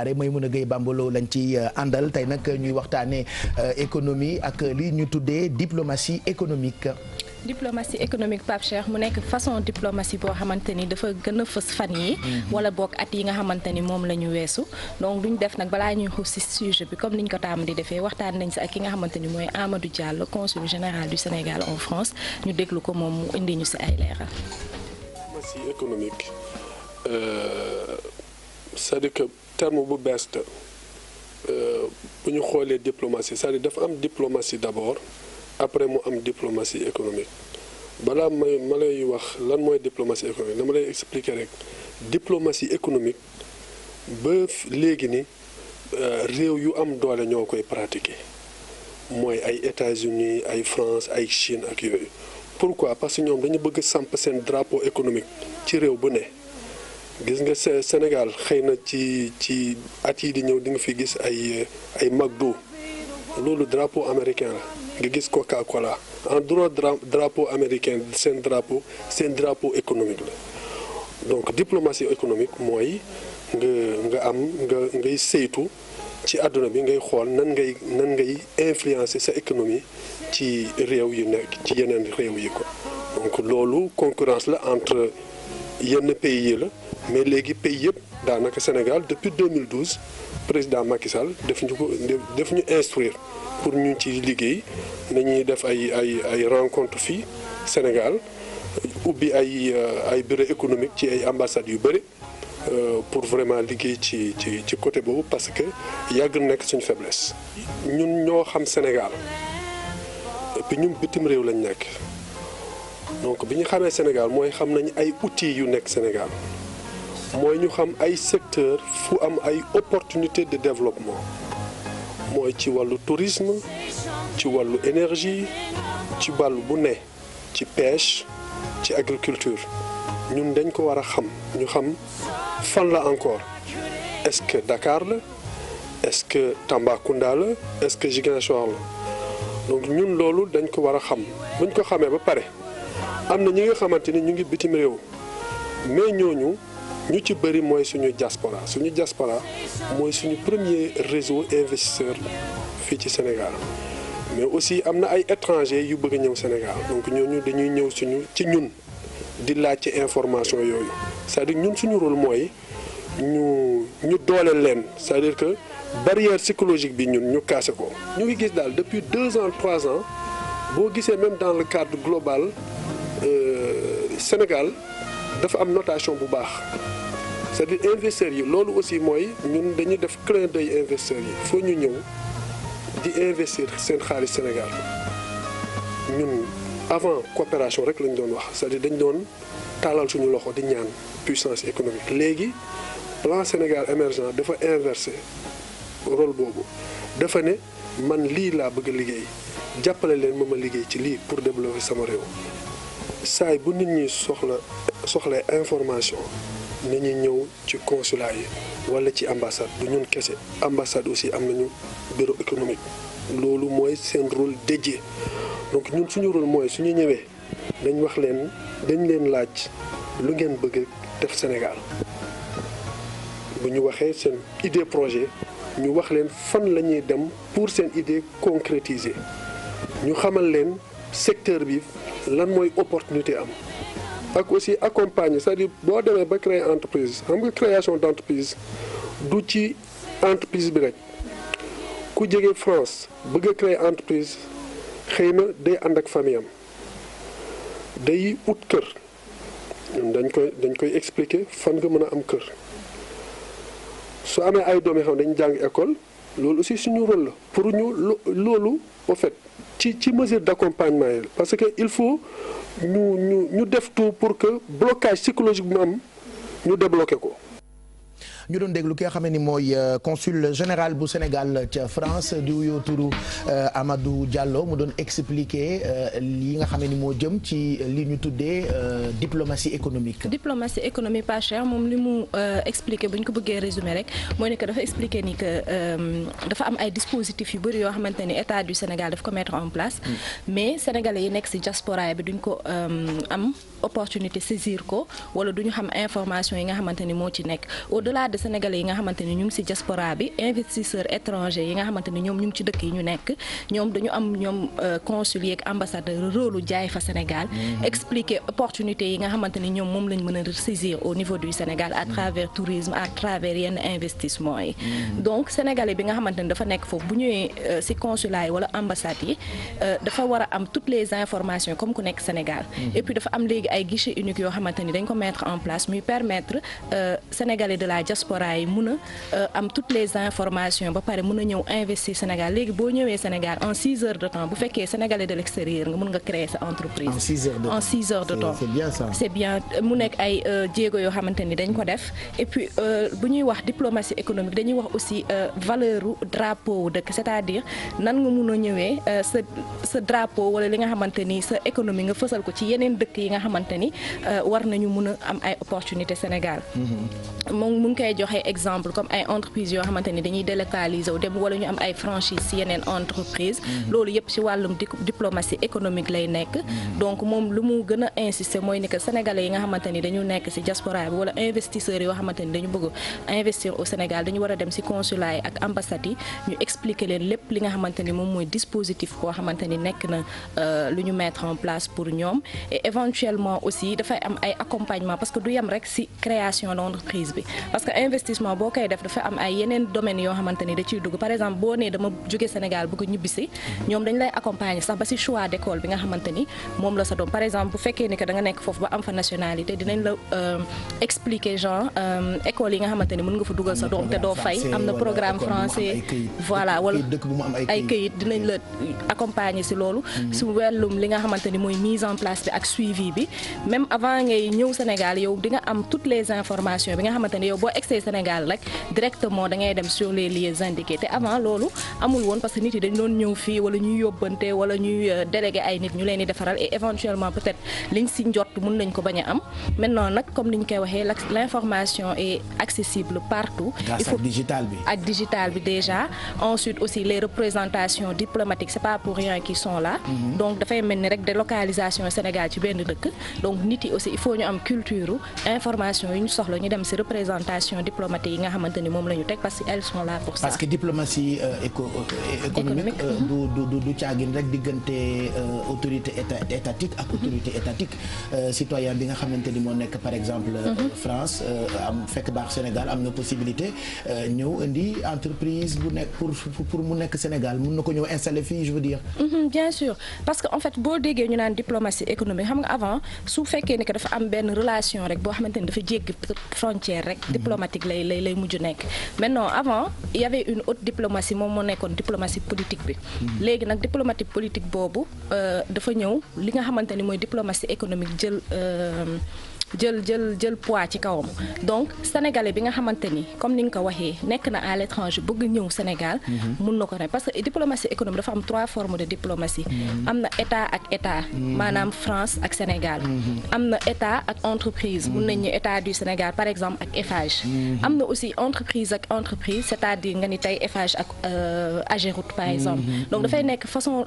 Maïmouna Gueye Bambalo lañ ci àndal tey nag ñuy waxtaanee économie ak li ñu tuddee diplomatie économique. diplomatie économique Pape Cheikh mu nekk façon diplomatie boo xamante ni dafa gën a fës fan yi wala boog at yi nga xamante ni moom la ñu weesu donc duñ def nag balaa ñuy xuus ci sujet bi comme niñ ko tàmm di defee waxtaan nañ si ak ki nga xamante ni mooy Amadou Diallo consul général du Sénégal en France ñu déglu ko moom mu indi ñu si ay leeral. diplomatie économique c'est-à-dire que terme bu bees la bu ñu xoolee diplomatie c'est-à-dire dafa am diplomatie d'abord. après mu am diplomatie économique balaa ma lay wax lan mooy diplomatie économique dama lay expliquer rek diplomatie économique ba léegi ni réew yu am doole ñoo koy pratiquer mooy ay États-Unis ay France ay Chine ak yooyu pourquoi parce que ñoom dañu bëgg samp seen drapeau économique ci réew bu ne gis nga Sénégal xëy na ci at yi di ñëw di nga fi gis ay McDo loolu drapeau américain la nga gis Coca-Cola en droit drapeau américain seen drapeau économique la donc diplomatie économique mooy ngay saytu ci àdduna bi ngay xool nan ngay influencer sa économie ci réew yu nekk ci yeneen réew yi ko donc loolu concurrence la entre yenn pays yi la mais léegi pays yëpp daanaka Sénégal depuis 2012 président Macky Sall def ñu instruire pour ñu ci liggéey nañuy def ay rencontre fii Sénégal ubbi ay bureau économique ci ay ambassades yu bëri pour vraiment liggéey ci côté boobu parce que yàgg nekk suñu faiblesse. ñun ñoo xam Sénégal et puis ñun bitim réew lañ nekk donc bi ñu xamee Sénégal mooy xam nañ ay outils yu nekk Sénégal mooy ñu xam ay secteur fu am ay opportunités de développement. mooy ci wàllu tourisme ci wàllu énergie ci wàllu bu ne ci pêche ci agriculture ñun dañ ko war a xam ñu xam fan la encore est-ce que Dakar la est-ce que Tambacounda la est-ce que Ziguinchor la donc ñun loolu dañ ko war a xam buñ ko xamee ba pare am na ñi nga xamante ni ñu ngi bitim réew mais ñooñu ñu ci bëri mooy suñu diaspora mooy suñu premier réseau investisseur fii ci Sénégal mais aussi am na ay étrangers yu bëgg a ñëw Sénégal donc ñooñu dañuy ñëw ci ñun di laaj ci information yooyu c'est-à-dire ñun suñu rôle mooy ñu dooleel leen c'est-à-dire que barrière psychologique bi ñun ñu cassé ko. ñu ngi gis daal depuis 2 ans 3 ans boo gisee même dans le cadre global Sénégal dafa am notation bu baax. c'est-à-dire investisseurs yi loolu aussi mooy ñun dañuy def clin d'œil investisseurs yi foo ñu ñëw di investir seen xaalis Sénégal ñun avant coopération rek lañ doon wax c'est-à-dire dañ doon taalal suñu loxo di ñaan puissance économique léegi plan Sénégal émergent dafa inversé rôle boobu dafa ne man lii laa bëgg a liggéey jàppale leen ma liggéey ci lii pour développer sama réew saay bu nit ñi soxla information nañu ñëw ci consulat yi wala ci ambassade du ñun kese ambassade aussi am nañu bureau économique loolu mooy seen rôle dédié donc ñun suñu rôle mooy suñu ñëwee dañ leen laaj lu ngeen bëgg def Sénégal bu ñu waxee seen idée projet ñu wax leen fan la ñuy dem pour seen idée concrétiser ñu xamal leen secteur bi lan mooy opportunité am ak aussi accompagner c'est-à-dire boo demee ba créer entreprise xam nga création d'entreprise du ci entreprise bi rek ku jóge France bëgg a créer entreprise xëy na day ànd ak famille am day ut kër dañ koy expliquer fan nga mën a am kër su amee ay doom yoo xam ne dañu jàng école loolu aussi suñu rôle la pour ñu loolu en fait ci mesure d'accompagnement yi parce que il faut ñu def tout pour que blocage psychologique bu mu am ñu débloquer ko. ñu doon déglu ki nga xam ne ni mooy consul général bu Sénégal ca France di wuyoo turu Amadou Diallo mu doon expliquer li nga xam ne ni moo jëm ci li ñu tuddee diplomatie économique. diplomatie économique pas cher moom li mu expliquer bu ñu ko bëggee résumer rek mooy ne que dafa expliquer ni que dafa am ay dispositifs yu bëri yoo xamante ni état du Sénégal daf ko mettre en place. mais sénégalais yi nekk ci diaspora bi duñ ko am opportunité saisir ko wala du ñu xam information yi nga xamante ni moo ci nekk au-delà de sénégalais yi nga xamante ni ñu ngi ci diaspora bi investisseurs étrangers yi nga xamante ni ñoom ñu ngi ci dëkk yi ñu nekk ñoom dañu am ñoom consulier ak ambassadeur rôle jaay fa Sénégal expliquer opportunité yi nga xamante ni ñoom moom lañ mën a saisir au niveau du Sénégal à travers tourisme à travers yenn investissement yi donc sénégalais bi nga xamante ni dafa nekk foofu bu ñëwee ci consulat yi wala ambassade yi dafa war a am toutes les informations comme ku nekk Sénégal et puis dafa am léegi ay guichet unique yoo xamante ni dañ ko mettre en place muy permettre sénégalais de la diaspora yi mun a am toutes les informations ba pare mun a ñëw investir Sénégal léegi boo ñëwee Sénégal en 6 heures de temps bu fekkee sénégalais de l'extérieur nga mun nga créer sa entreprise en 6 heures de temps c'est bien ça c'est bien mu nekk ay jéego yoo xamante ni dañ ko def et puis bu ñuy wax diplomatie économique dañuy wax aussi valeur u drapeau wu dëkk c'est-à-dire nan nga mun a ñëwee sa drapeau wala li nga xamante ni sa économie nga fësal ko ci yeneen dëkk yi nga xamante ni war nañu mun a am ay opportunité Sénégal moom mu ngi koy joxe exemple comme ay entreprises yoo xamante ni dañuy délocaliser wu dem wala ñu am ay franchise ci yeneen entreprise loolu yëpp ci wàllum diplomatie économique lay nekk donc moom lu mu gën a insister mooy ni que sénégalais yi nga xamante ni dañu nekk ci diaspora bi wala investisseurs yoo xamante ni dañu bëgg investir au Sénégal dañu war a dem ci consulat yi ak ambassade yi ñu expliquer leen lépp li nga xamante ni moom mooy dispositif boo xamante ni nekk na lu ñu mettre en place pour ñoom et éventuellement aussi dafay am ay accompagnement parce que du yem rek ci création d'entreprise bi parce que investissement boo koy def dafa am ay yeneen domaines yoo xamante ni da ciy dugg par exemple boo nee dama jóge Sénégal bëgg ñibbisi ñoom dañ lay accompagner sax ba ci choix d'école bi nga xamante ni moom la sa doom par exemple bu fekkee ni que da nga nekk foofu ba am fa nationalité dinañ la expliquer genre école yi nga xamante ni mën nga fa dugal sa doom te doo fay am na programme français voilà wala ay këyit dinañ la accompagner ci loolu ci wàllum li nga xamante ni mooy mise en place bi ak suivi bi même avant ngay ñëw Sénégal yow di nga am toutes les informations bi nga xamante ni yow boo egsee Sénégal rek directement da ngay dem sur les lieux indiqués te avant loolu amul woon parce que nit yi dañ doon ñëw fii wala ñuy yóbbante wala ñuy délégué ay nit ñu leen di defaral et éventuellement peut-être liñ ci njort mën nañ ko bañ a am maintenant nag comme ni ñu koy waxee l'information est accessible partout. grâce ak digital bi. ak digital bi déjà ensuite aussi les représentations diplomatiques c'est pas pour rien qu'ils sont là. donc dafay mel ni rek délocalisation Sénégal ci benn dëkk donc nit yi aussi il faut ñu am culture information yu ñu soxla ñu dem ci représentation diplomatique yi nga xamante ni moom la ñu teg parce que elles sont là pour ça. parce que diplomatie économique du caagin rek diggante autorité étatique ak autorité étatique citoyen bi nga xamante ni moo nekk par exemple France am fekk baax Sénégal am na possibilité ñëw indi entreprise bu nekk pour mu nekk Sénégal mun na ko ñëw installer fii je veux dire. bien sûr parce que en fait boo déggee ñu naan diplomatie économique xam nga avant su fekkee ni que dafa am benn relation rek boo xamante ni dafa jéggi frontière rek diplomatique lay mujj nekk maintenant avant il y avait une haute diplomatie moom moo nekkoon diplomatie politique bi léegi nag diplomatie politique boobu dafa ñëw li nga xamante ni mooy diplomatie économique jël poids ci kawam donc sénégalais bi nga xamante ni comme ni nga ko waxee nekk na à l'étranger bëgg ñëw Sénégal mun na ko ne parce que diplomatie économique dafa am 3 formes de diplomatie am na état ak état maanaam France ak Sénégal am na état ak entreprise mun nañ ñu état du Sénégal par exemple ak Eiffage am na aussi entreprise ak entreprise c'est-à-dire nga ni tey Eiffage ak Ageroute par exemple donc dafay nekk façon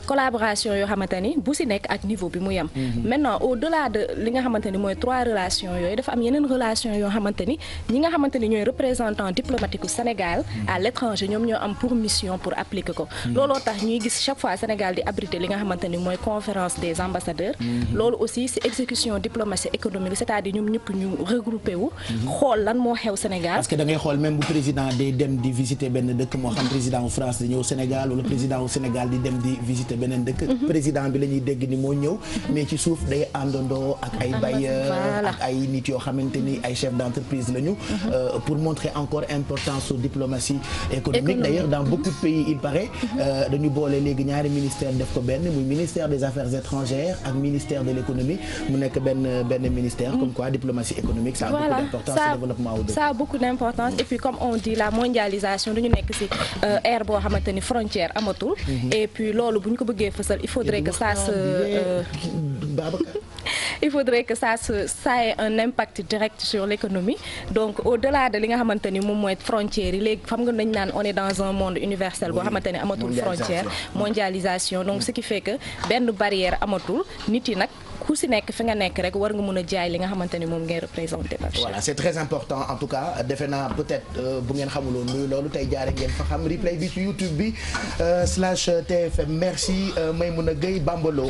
collaboration yoo xamante ni bu ci nekk ak niveau bi mu yem maintenant au-delà de li nga xamante ni mooy 3 relations yooyu dafa am yeneen relation yoo xamante ni ñi nga xamante ni ñooy représentant diplomatique u Sénégal à l'étranger ñoom ñoo am pour mission pour appliquer ko looloo tax ñuy gis chaque fois Sénégal di abriter li nga xamante ni mooy conférence des ambassadeurs loolu aussi c'est exécution diplomatie économique c'est-à-dire ñoom ñëpp ñu regroupé wu xool lan moo xew Sénégal parce que da ngay xool même bu président day dem di visiter benn dëkk moo xam président wu France di ñëw Sénégal wala président wu Sénégal di dem di visiter beneen dëkk président bi la ñuy dégg ni moo ñëw mais ci suuf day àndandoo ak ay bailleurs ak ay nit yoo xamante ni ay chefs d'entreprise lañu pour montrer encore importance su diplomatie économique d'ailleurs dans beaucoup de pays il paraît dañu boole léegi ñaari ministère def ko benn muy ministère des affaires étrangères ak ministère de l'économie mu nekk benn ministère comme quoi diplomatie économique ça a beaucoup d'importance au développement au ça a beaucoup d'importance et puis comme on dit la mondialisation dañu nekk ci ère boo xamante ni frontière amatul et puis loolu bu ñu ko bëggee fësal il faudrait que ça se il faudrait que ça ait un impact direct sur l'économie. Donc au-delà de li nga xamante ni moom mooy frontières yi léegi xam nga nañ naan on est dans un monde universel boo xamante ni amatul frontière, mondialisation. Donc ce qui fait que benn barrière amatul, nit yi nag ku si nekk fi nga nekk rek war nga mën a jaay li nga xamante ni moom ngay représenté. Voilà, c'est très important en tout cas. Defe naa peut-être bu ngeen xamuloon luy loolu tey jaare ngeen fa xam replay bi ci YouTube bi /TFM. Merci Maymouna Gueye Bambalo.